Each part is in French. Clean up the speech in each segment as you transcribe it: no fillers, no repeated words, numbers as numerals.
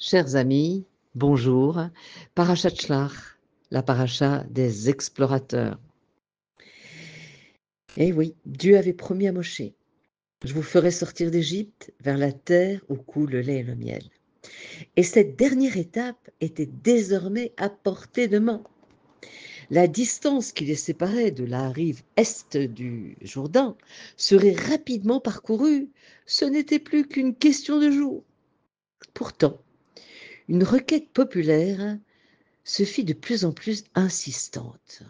Chers amis, bonjour. Parashat Shlach, la paracha des explorateurs. Eh oui, Dieu avait promis à Moshe, je vous ferai sortir d'Égypte vers la terre où coule le lait et le miel. Et cette dernière étape était désormais à portée de main. La distance qui les séparait de la rive est du Jourdain serait rapidement parcourue. Ce n'était plus qu'une question de jours. Pourtant, une requête populaire se fit de plus en plus insistante.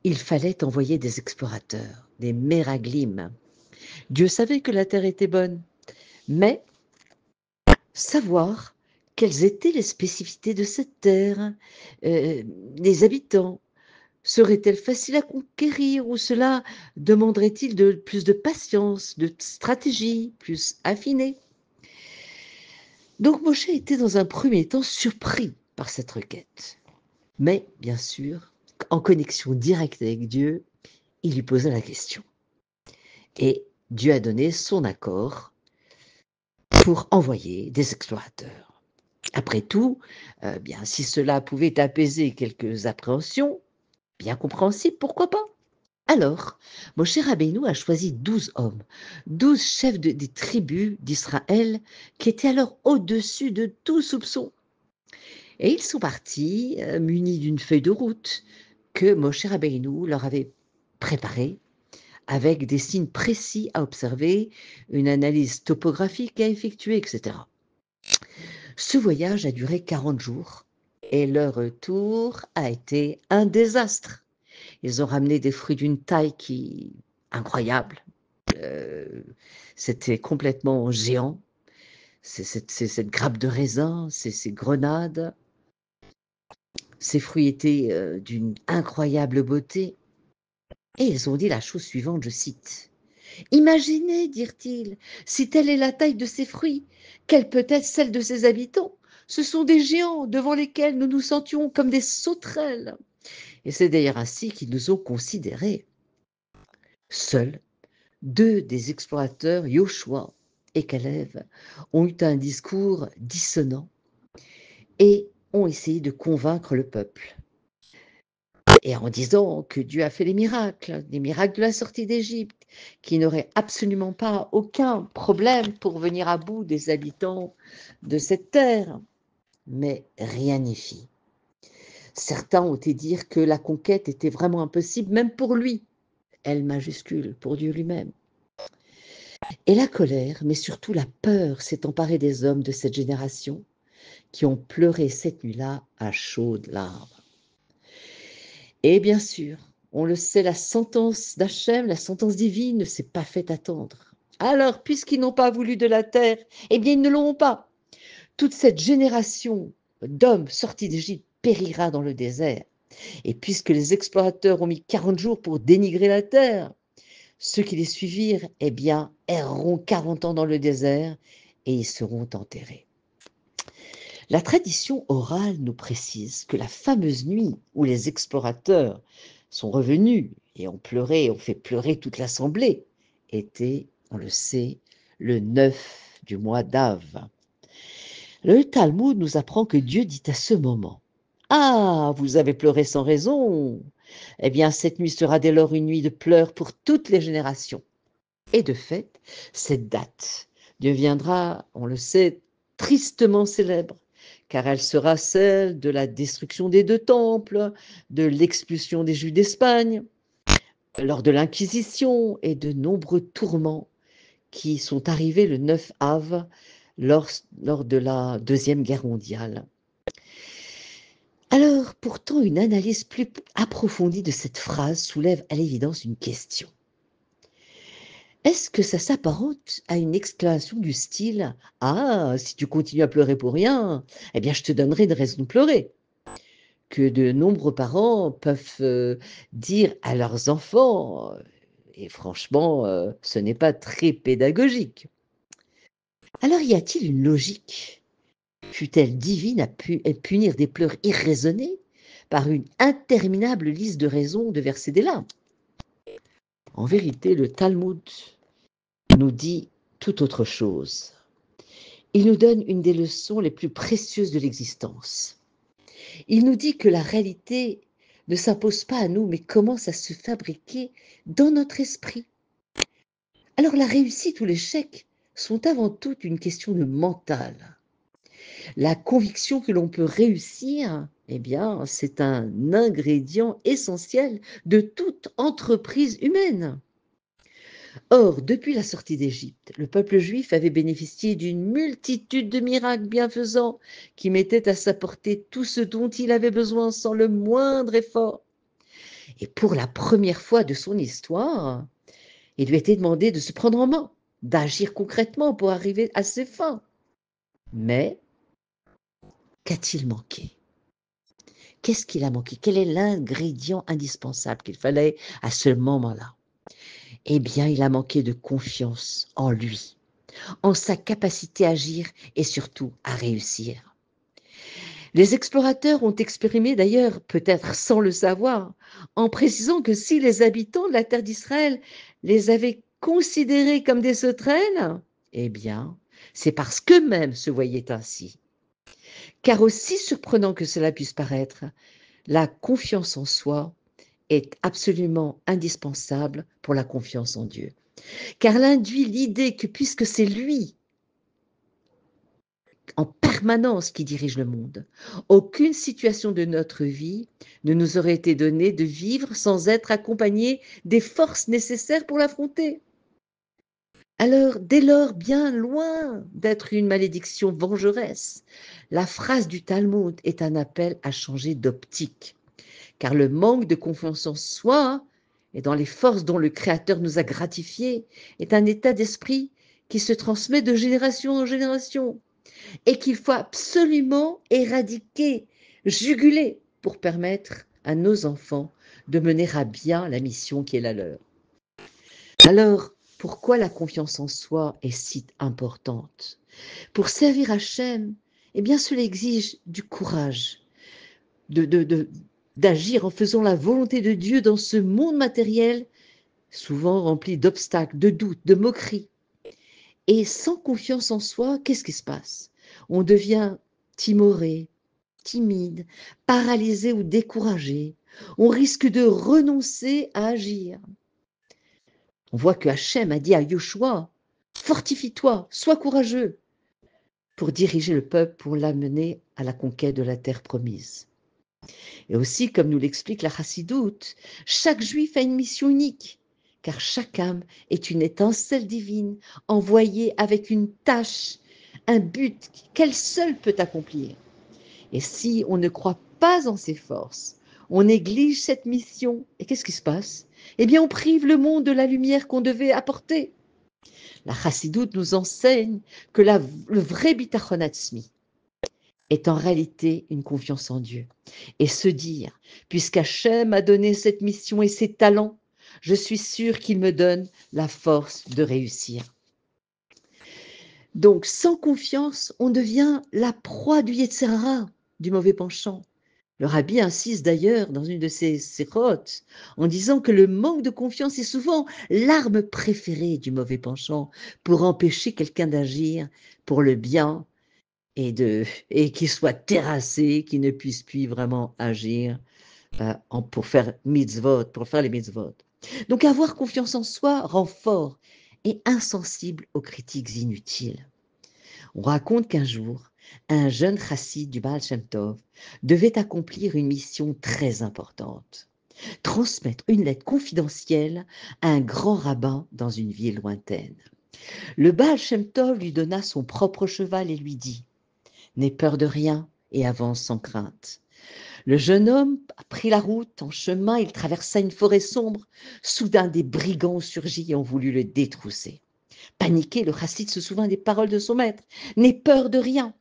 Il fallait envoyer des explorateurs, des méraglim. Dieu savait que la terre était bonne, mais savoir quelles étaient les spécificités de cette terre, les habitants, serait-elle facile à conquérir ou cela demanderait-il plus de patience, de stratégie, plus affinée? Donc Moshe était dans un premier temps surpris par cette requête. Mais, bien sûr, en connexion directe avec Dieu, il lui posa la question. Et Dieu a donné son accord pour envoyer des explorateurs. Après tout, bien, si cela pouvait apaiser quelques appréhensions, bien compréhensibles, pourquoi pas? Alors, Moshe Rabbeinu a choisi 12 hommes, 12 chefs des tribus d'Israël qui étaient alors au-dessus de tout soupçon. Et ils sont partis munis d'une feuille de route que Moshe Rabbeinu leur avait préparée avec des signes précis à observer, une analyse topographique à effectuer, etc. Ce voyage a duré 40 jours et leur retour a été un désastre. Ils ont ramené des fruits d'une taille incroyable. Euh, C'était complètement géant. C'est cette grappe de raisin, ces grenades. Ces fruits étaient d'une incroyable beauté. Et ils ont dit la chose suivante, je cite. Imaginez, dirent-ils, si telle est la taille de ces fruits, quelle peut être celle de ses habitants? Ce sont des géants devant lesquels nous nous sentions comme des sauterelles. Et c'est d'ailleurs ainsi qu'ils nous ont considérés. Seuls deux des explorateurs, Yoshua et Caleb, ont eu un discours dissonant et ont essayé de convaincre le peuple. Et en disant que Dieu a fait les miracles de la sortie d'Égypte, qu'il n'aurait absolument pas aucun problème pour venir à bout des habitants de cette terre. Mais rien n'y fit. Certains ont été dire que la conquête était vraiment impossible, même pour lui, L majuscule, pour Dieu lui-même. Et la colère, mais surtout la peur, s'est emparée des hommes de cette génération qui ont pleuré cette nuit-là à chaudes larmes. Et bien sûr, on le sait, la sentence d'Hachem, la sentence divine ne s'est pas fait attendre. Alors, puisqu'ils n'ont pas voulu de la terre, eh bien, ils ne l'auront pas. Toute cette génération d'hommes sortis d'Égypte périra dans le désert. Et puisque les explorateurs ont mis 40 jours pour dénigrer la terre, ceux qui les suivirent, eh bien, erreront 40 ans dans le désert et y seront enterrés. La tradition orale nous précise que la fameuse nuit où les explorateurs sont revenus et ont pleuré, ont fait pleurer toute l'assemblée, était, on le sait, le 9 du mois d'Av. Le Talmud nous apprend que Dieu dit à ce moment, ah, vous avez pleuré sans raison. Eh bien, cette nuit sera dès lors une nuit de pleurs pour toutes les générations. Et de fait, cette date deviendra, on le sait, tristement célèbre, car elle sera celle de la destruction des deux temples, de l'expulsion des Juifs d'Espagne, lors de l'Inquisition et de nombreux tourments qui sont arrivés le 9 Av lors de la Deuxième Guerre mondiale. Alors, pourtant, une analyse plus approfondie de cette phrase soulève à l'évidence une question. Est-ce que ça s'apparente à une exclamation du style « Ah, si tu continues à pleurer pour rien, eh bien je te donnerai une raison de pleurer » que de nombreux parents peuvent dire à leurs enfants, et franchement, ce n'est pas très pédagogique. Alors y a-t-il une logique? Fut-elle divine à punir des pleurs irraisonnés par une interminable liste de raisons de verser des larmes? En vérité, le Talmud nous dit tout autre chose. il nous donne une des leçons les plus précieuses de l'existence. Il nous dit que la réalité ne s'impose pas à nous, mais commence à se fabriquer dans notre esprit. Alors la réussite ou l'échec sont avant tout une question de mental. La conviction que l'on peut réussir, eh bien, c'est un ingrédient essentiel de toute entreprise humaine. Or, depuis la sortie d'Égypte, le peuple juif avait bénéficié d'une multitude de miracles bienfaisants qui mettaient à sa portée tout ce dont il avait besoin sans le moindre effort. Et pour la première fois de son histoire, il lui était demandé de se prendre en main, d'agir concrètement pour arriver à ses fins. Mais qu'a-t-il manqué? Qu'est-ce qu'il a manqué? Quel est l'ingrédient indispensable qu'il fallait à ce moment-là? Eh bien, il a manqué de confiance en lui, en sa capacité à agir et surtout à réussir. Les explorateurs ont exprimé d'ailleurs, peut-être sans le savoir, en précisant que si les habitants de la terre d'Israël les avaient considérés comme des sauterelles, eh bien, c'est parce qu'eux-mêmes se voyaient ainsi. Car aussi surprenant que cela puisse paraître, la confiance en soi est absolument indispensable pour la confiance en Dieu. Car elle induit l'idée que puisque c'est lui en permanence qui dirige le monde, aucune situation de notre vie ne nous aurait été donnée de vivre sans être accompagnée des forces nécessaires pour l'affronter. Alors, dès lors, bien loin d'être une malédiction vengeresse, la phrase du Talmud est un appel à changer d'optique. Car le manque de confiance en soi et dans les forces dont le Créateur nous a gratifiés est un état d'esprit qui se transmet de génération en génération et qu'il faut absolument éradiquer, juguler pour permettre à nos enfants de mener à bien la mission qui est la leur. Alors, pourquoi la confiance en soi est si importante? Pour servir Hachem, eh bien, cela exige du courage, de, de, de, d'agir en faisant la volonté de Dieu dans ce monde matériel, souvent rempli d'obstacles, de doutes, de moqueries. Et sans confiance en soi, qu'est-ce qui se passe? On devient timoré, timide, paralysé ou découragé. On risque de renoncer à agir. On voit que Hachem a dit à Yoshua, fortifie-toi, sois courageux, pour diriger le peuple, pour l'amener à la conquête de la terre promise. Et aussi, comme nous l'explique la Chassidoute, chaque juif a une mission unique, car chaque âme est une étincelle divine envoyée avec une tâche, un but qu'elle seule peut accomplir. Et si on ne croit pas en ses forces, on néglige cette mission, et qu'est-ce qui se passe? Eh bien, on prive le monde de la lumière qu'on devait apporter. La Chassidoute nous enseigne que le vrai bitachon atzmi est en réalité une confiance en Dieu. Et se dire, puisqu'Hachem m'a donné cette mission et ses talents, je suis sûr qu'il me donne la force de réussir. Donc, sans confiance, on devient la proie du Yetzer Hara, du mauvais penchant. Le rabbi insiste d'ailleurs dans une de ses sérotes en disant que le manque de confiance est souvent l'arme préférée du mauvais penchant pour empêcher quelqu'un d'agir pour le bien et qu'il soit terrassé, qu'il ne puisse plus vraiment agir pour faire mitzvot, pour faire les mitzvot. Donc avoir confiance en soi rend fort et insensible aux critiques inutiles. On raconte qu'un jour, un jeune chassid du Baal Shem Tov devait accomplir une mission très importante, transmettre une lettre confidentielle à un grand rabbin dans une ville lointaine. Le Baal Shem Tov lui donna son propre cheval et lui dit « N'aie peur de rien et avance sans crainte ». Le jeune homme a pris la route. En chemin, il traversa une forêt sombre. Soudain, des brigands surgirent et ont voulu le détrousser. Paniqué, le chassid se souvint des paroles de son maître. « N'aie peur de rien !»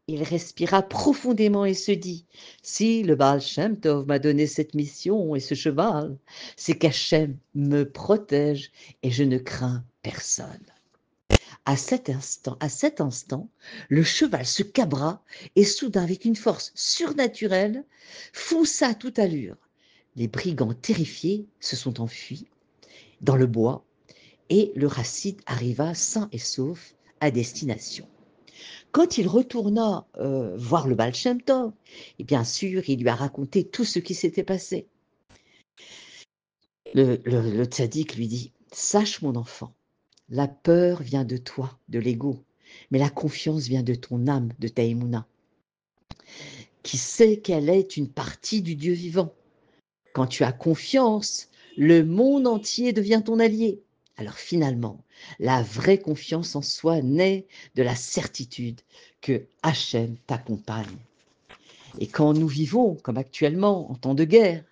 Il respira profondément et se dit, si le Baal Shem Tov m'a donné cette mission et ce cheval, c'est qu'Hachem me protège et je ne crains personne. À cet instant, le cheval se cabra et soudain, avec une force surnaturelle, fonça à toute allure. Les brigands terrifiés se sont enfuis dans le bois et le chassid arriva sain et sauf à destination. quand il retourna voir le Baal Shem Tov, et bien sûr, il lui a raconté tout ce qui s'était passé. Le tzaddik lui dit, sache mon enfant, la peur vient de toi, de l'ego, mais la confiance vient de ton âme, de ta émouna, qui sait qu'elle est une partie du Dieu vivant. Quand tu as confiance, le monde entier devient ton allié. Alors finalement, la vraie confiance en soi naît de la certitude que Hachem t'accompagne. Et quand nous vivons, comme actuellement, en temps de guerre,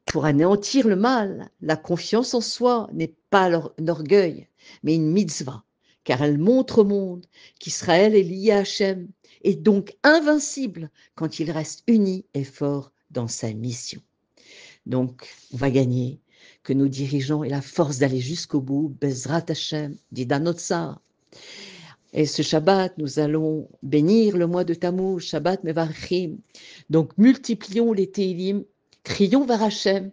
pour anéantir le mal, la confiance en soi n'est pas un orgueil, mais une mitzvah, car elle montre au monde qu'Israël est lié à Hachem et donc invincible quand il reste uni et fort dans sa mission. Donc, on va gagner, que nos dirigeants aient la force d'aller jusqu'au bout, Bezrat Hashem, dit Danotsar. Et ce Shabbat, nous allons bénir le mois de Tammuz, Shabbat Mevarchim. Donc, multiplions les Teilim, crions vers Hashem,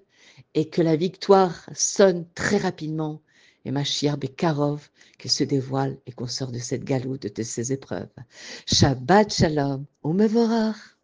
et que la victoire sonne très rapidement. Et Mashiach Bekarov, qu'il se dévoile et qu'on sort de cette galoute, de ces épreuves. Shabbat Shalom, Umevorach.